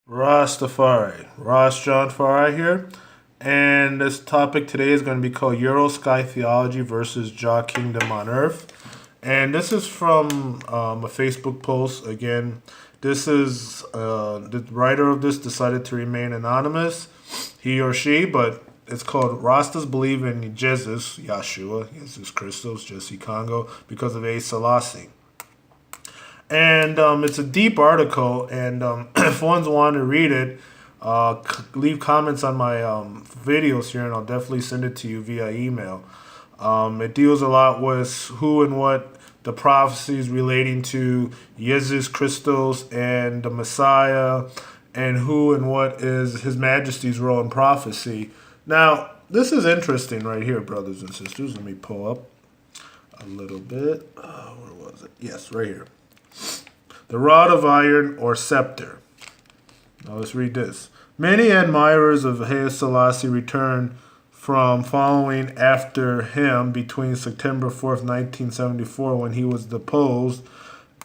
Rastafari. Ross John Farai here. And this topic today is going to be called Euro Sky Theology versus Jah Kingdom on Earth. And this is from a Facebook post. Again, this is the writer of this decided to remain anonymous, he or she, but it's called Rastas Believe in Jesus, Yeshua, Jesus Christos, Jesse Congo, because of A. Selassie. And it's a deep article, and if ones want to read it, leave comments on my videos here, and I'll definitely send it to you via email. It deals a lot with who and what the prophecies relating to Jesus Christos and the Messiah, and who and what is His Majesty's role in prophecy. Now, this is interesting right here, brothers and sisters. Let me pull up a little bit. Where was it? Yes, right here. The rod of iron or scepter. Now let's read this. Many admirers of Haile Selassie returned from following after him between September 4th, 1974, when he was deposed,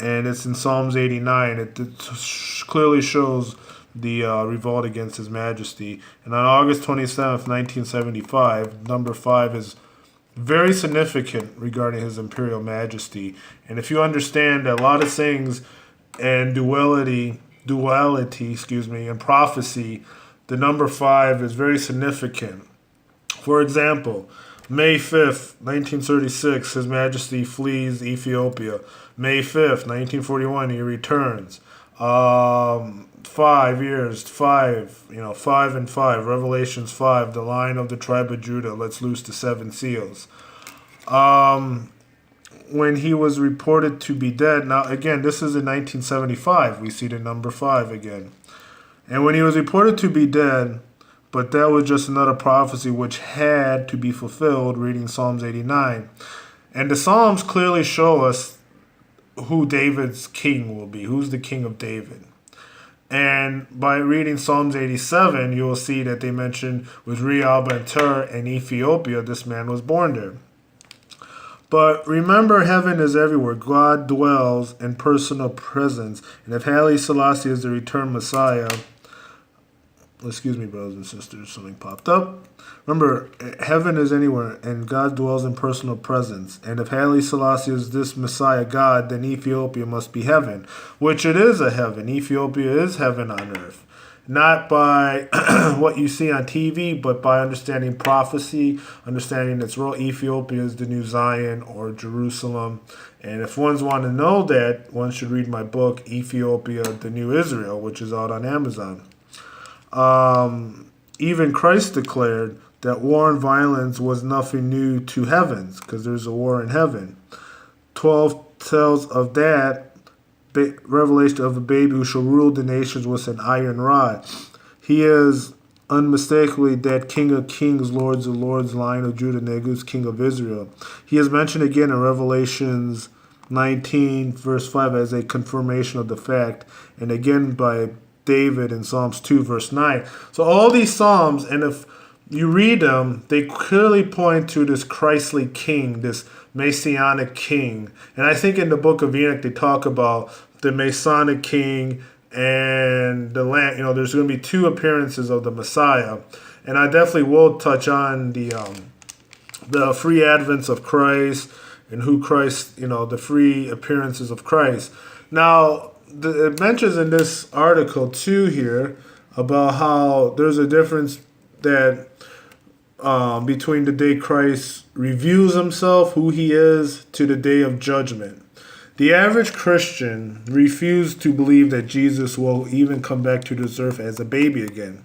and it's in Psalms 89. It clearly shows the revolt against His Majesty. And on August 27th, 1975, number 5 is very significant regarding His Imperial Majesty. And if you understand that a lot of things and duality, and prophecy, the number 5 is very significant. For example, May 5th, 1936, His Majesty flees Ethiopia. May 5th, 1941, he returns. 5 years, 5 and 5, Revelations 5, the Lion of the tribe of Judah lets loose the 7 seals. When he was reported to be dead, now again, this is in 1975, we see the number 5 again. And when he was reported to be dead, but that was just another prophecy which had to be fulfilled, reading Psalms 89. And the Psalms clearly show us who David's king will be, who's the king of David. And by reading Psalms 87, you will see that they mention with Rehob and Tur and Ethiopia, this man was born there. But remember, heaven is everywhere. God dwells in personal presence. And if Haile Selassie is the returned Messiah, excuse me, brothers and sisters, something popped up. Remember, heaven is anywhere, and God dwells in personal presence. And if Haile Selassie is this Messiah God, then Ethiopia must be heaven, which it is a heaven. Ethiopia is heaven on earth. Not by what you see on TV, but by understanding prophecy, understanding its role. Ethiopia is the new Zion or Jerusalem. And if ones want to know that, one should read my book, Ethiopia, the New Israel, which is out on Amazon. Even Christ declared that war and violence was nothing new to heavens, because there's a war in heaven. 12 tells of that. Revelation of a baby who shall rule the nations with an iron rod. He is unmistakably that King of Kings, Lords of Lords, Lion of Judah, Negus, King of Israel. He is mentioned again in Revelations 19, verse 5, as a confirmation of the fact, and again by David in Psalms 2, verse 9. So all these Psalms, and if you read them, they clearly point to this Christly king, this Messianic king. And I think in the book of Enoch, they talk about the Masonic king and the land. There's going to be 2 appearances of the Messiah. And I definitely will touch on the free advents of Christ and who Christ, the free appearances of Christ. Now, it mentions in this article too here about how there's a difference that between the day Christ reveals himself, who he is, to the day of judgment. The average Christian refused to believe that Jesus will even come back to this earth as a baby again.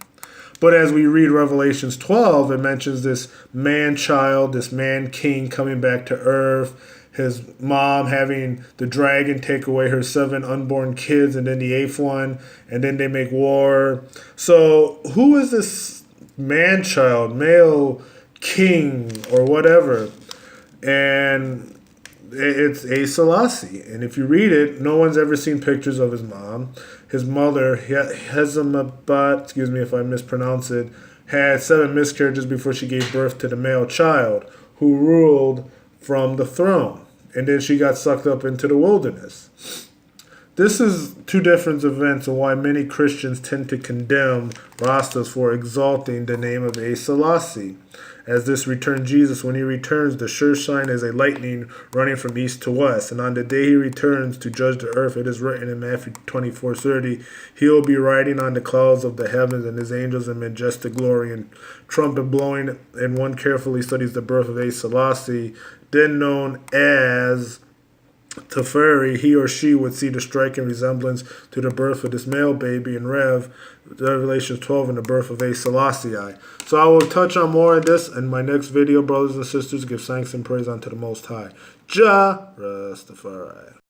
But as we read Revelations 12, it mentions this man-child, this man-king coming back to earth, his mom having the dragon take away her 7 unborn kids, and then the 8th one, and then they make war. So who is this man-child, male king, or whatever? And it's A. Selassie. And if you read it, no one's ever seen pictures of his mom. His mother, Hezemabat, excuse me if I mispronounce it, had 7 miscarriages before she gave birth to the male child, who ruled from the throne. And then she got sucked up into the wilderness. This is two different events and why many Christians tend to condemn Rastas for exalting the name of A Selassie. As this returned Jesus, when he returns, the sure sign is a lightning running from east to west. And on the day he returns to judge the earth, it is written in Matthew 24:30, he will be riding on the clouds of the heavens, and his angels in majestic glory, and trumpet blowing. And one carefully studies the birth of A Selassie, then known as Teferi, he or she would see the striking resemblance to the birth of this male baby in Revelation 12 and the birth of A Selassie. So I will touch on more of this in my next video, brothers and sisters. Give thanks and praise unto the Most High. Jah Rastafari.